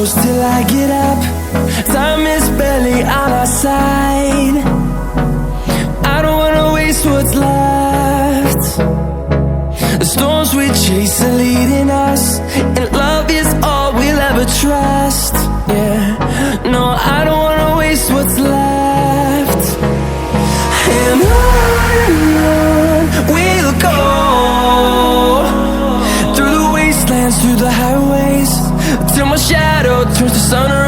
close till I get up. Time is barely on our side. I don't wanna waste what's left. The storms we chase are leading us, and love is all we'll ever trust. Yeah, no, I don't wanna waste what's left. And on we'll go, through the wastelands, through the highways, till my shadow turns to sun